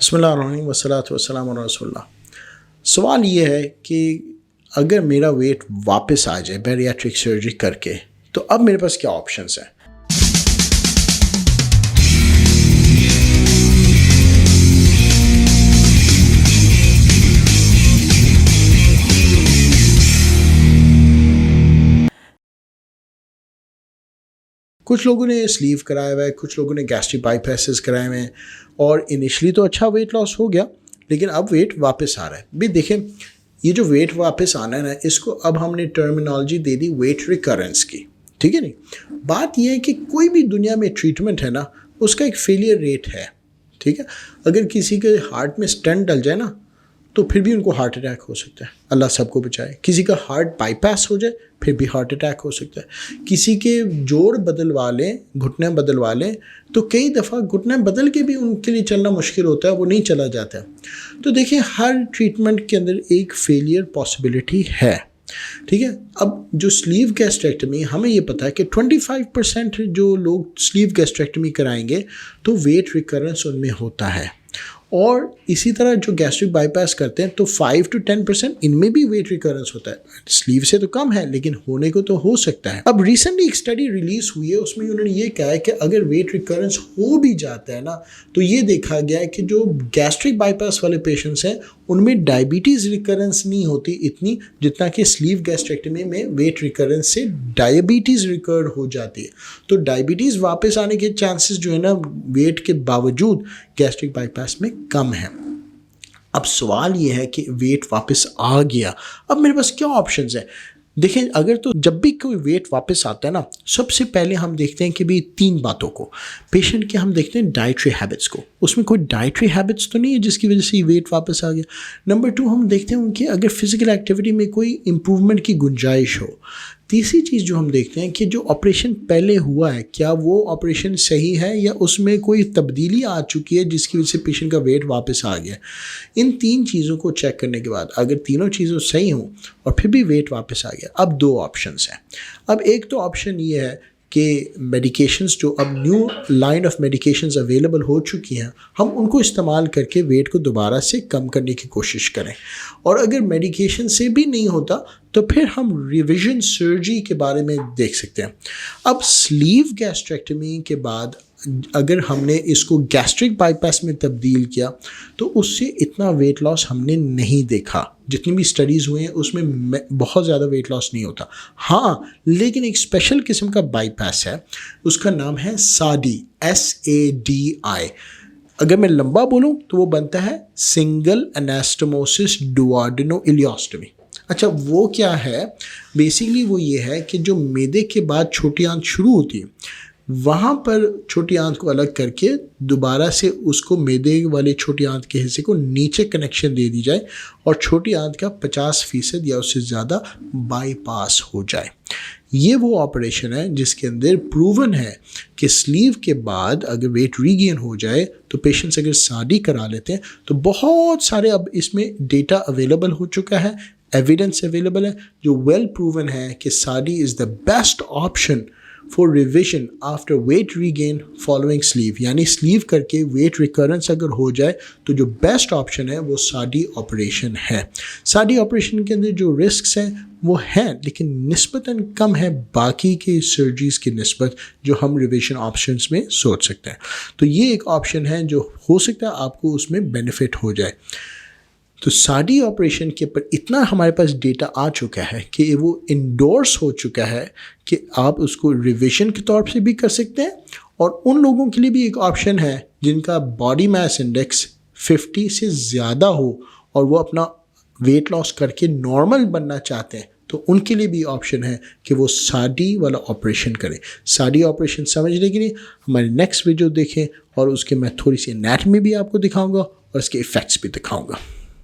بسم اللہ الرحمن الرحیم والصلاۃ والسلام علی رسول اللہ۔ سوال یہ ہے کہ اگر میرا ویٹ واپس آ جائے بیریاٹرک سرجری کر کے تو اب میرے پاس کیا آپشنس ہیں؟ کچھ لوگوں نے سلیو کرایا ہوا ہے، کچھ لوگوں نے گیسٹرک بائی پیسز کرائے ہوئے ہیں، اور انیشلی تو اچھا ویٹ لاس ہو گیا لیکن اب ویٹ واپس آ رہا ہے۔ بھی دیکھیں، یہ جو ویٹ واپس آنا ہے نا، اس کو اب ہم نے ٹرمینالوجی دے دی ویٹ ریکرنس کی، ٹھیک ہے نہیں؟ بات یہ ہے کہ کوئی بھی دنیا میں ٹریٹمنٹ ہے نا، اس کا ایک فیلئر ریٹ ہے، ٹھیک ہے؟ اگر کسی کے ہارٹ میں اسٹنٹ ڈل جائے نا تو پھر بھی ان کو ہارٹ اٹیک ہو سکتا ہے، اللہ سب کو بچائے۔ کسی کا ہارٹ بائی پاس ہو جائے پھر بھی ہارٹ اٹیک ہو سکتا ہے۔ کسی کے جوڑ بدلوا لیں، گھٹنے بدلوا لیں تو کئی دفعہ گھٹنے بدل کے بھی ان کے لیے چلنا مشکل ہوتا ہے، وہ نہیں چلا جاتا۔ تو دیکھیں، ہر ٹریٹمنٹ کے اندر ایک فیلئر پاسبلٹی ہے، ٹھیک ہے؟ اب جو سلیو گیسٹریکٹمی، ہمیں یہ پتا ہے کہ 25% جو لوگ سلیو گیسٹریکٹمی کرائیں گے تو ویٹ ریکرنس ان میں ہوتا ہے، اور اسی طرح جو گیسٹرک بائی پاس کرتے ہیں تو 5 to 10% ان میں بھی ویٹ ریکرنس ہوتا ہے۔ سلیو سے تو کم ہے لیکن ہونے کو تو ہو سکتا ہے۔ اب ریسنٹلی ایک اسٹڈی ریلیز ہوئی ہے، اس میں انہوں نے یہ کہا ہے کہ اگر ویٹ ریکرنس ہو بھی جاتا ہے نا تو یہ دیکھا گیا ہے کہ جو گیسٹرک بائی پاس والے پیشنٹس ہیں ان میں ڈائبٹیز ریکرنس نہیں ہوتی اتنی جتنا کہ سلیو گیسٹریکٹمی میں ویٹ ریکرنس سے ڈائبٹیز ریکر ہو جاتی ہے۔ تو ڈائبٹیز واپس آنے کے چانسز جو ہے نا ویٹ کے باوجود گیسٹرک بائی پاس میں کم ہے۔ اب سوال یہ ہے کہ ویٹ واپس آ گیا، اب میرے پاس کیا آپشنز ہیں؟ دیکھیں، اگر تو جب بھی کوئی ویٹ واپس آتا ہے نا، سب سے پہلے ہم دیکھتے ہیں کہ بھی 3 باتوں کو پیشنٹ کے، ہم دیکھتے ہیں ڈائٹری ہیبٹس کو، اس میں کوئی ڈائٹری ہیبٹس تو نہیں ہے جس کی وجہ سے ویٹ واپس آ گیا۔ نمبر 2 ہم دیکھتے ہیں کہ اگر فزیکل ایکٹیویٹی میں کوئی امپروومنٹ کی گنجائش ہو۔ تیسری چیز جو ہم دیکھتے ہیں کہ جو آپریشن پہلے ہوا ہے کیا وہ آپریشن صحیح ہے یا اس میں کوئی تبدیلی آ چکی ہے جس کی وجہ سے پیشنٹ کا ویٹ واپس آ گیا۔ ان 3 چیزوں کو چیک کرنے کے بعد اگر تینوں چیزوں صحیح ہوں اور پھر بھی ویٹ واپس آ گیا، اب 2 آپشنس ہیں۔ اب ایک تو آپشن یہ ہے کہ میڈیکیشنز جو اب new line of medications available ہو چکی ہیں، ہم ان کو استعمال کر کے ویٹ کو دوبارہ سے کم کرنے کی کوشش کریں، اور اگر میڈیکیشن سے بھی نہیں ہوتا تو پھر ہم ریویژن سرجری کے بارے میں دیکھ سکتے ہیں۔ اب سلیو گیسٹریکٹمی کے بعد اگر ہم نے اس کو گیسٹرک بائی پاس میں تبدیل کیا تو اس سے اتنا ویٹ لاس ہم نے نہیں دیکھا۔ جتنی بھی اسٹڈیز ہوئی ہیں اس میں بہت زیادہ ویٹ لاس نہیں ہوتا، ہاں لیکن ایک اسپیشل قسم کا بائی پاس ہے، اس کا نام ہے SADI، SADI۔ اگر میں لمبا بولوں تو وہ بنتا ہے سنگل انیسٹموسس ڈوارڈینو الیوسٹمی۔ اچھا، وہ کیا ہے؟ بیسیکلی وہ یہ ہے کہ جو میدے کے بعد چھوٹی آنت شروع ہوتی ہے، وہاں پر چھوٹی آنت کو الگ کر کے دوبارہ سے اس کو میدے والے چھوٹی آنت کے حصے کو نیچے کنیکشن دے دی جائے اور چھوٹی آنت کا 50% یا اس سے زیادہ بائی پاس ہو جائے۔ یہ وہ آپریشن ہے جس کے اندر پروون ہے کہ سلیو کے بعد اگر ویٹ ریگین ہو جائے تو پیشنٹس اگر SADI کرا لیتے ہیں تو بہت سارے اب اس میں ڈیٹا اویلیبل ہو چکا ہے، ایویڈنس اویلیبل ہے جو ویل پروون ہے کہ SADI is the best option for revision after weight regain following sleeve, یعنی سلیو کر کے ویٹ ریکرنس اگر ہو جائے تو جو بیسٹ آپشن ہے وہ SADI آپریشن ہے۔ SADI آپریشن کے اندر جو رسکس ہیں وہ ہیں لیکن نسبتاً کم ہے باقی کے سرجریز کی نسبت جو ہم ریویژن آپشنز میں سوچ سکتے ہیں۔ تو یہ ایک آپشن ہے جو ہو سکتا ہے آپ کو اس میں بینیفٹ ہو جائے۔ تو SADI آپریشن کے پر اتنا ہمارے پاس ڈیٹا آ چکا ہے کہ وہ انڈورس ہو چکا ہے کہ آپ اس کو ریویژن کے طور سے بھی کر سکتے ہیں، اور ان لوگوں کے لیے بھی ایک آپشن ہے جن کا باڈی میس انڈیکس 50 سے زیادہ ہو اور وہ اپنا ویٹ لاس کر کے نارمل بننا چاہتے ہیں، تو ان کے لیے بھی آپشن ہے کہ وہ SADI والا آپریشن کریں۔ SADI آپریشن سمجھنے کے لیے ہماری نیکسٹ ویڈیو دیکھیں، اور اس کے میں تھوڑی سی انیٹمی بھی آپ کو دکھاؤں گا اور اس کے ایفیکٹس بھی دکھاؤں گا۔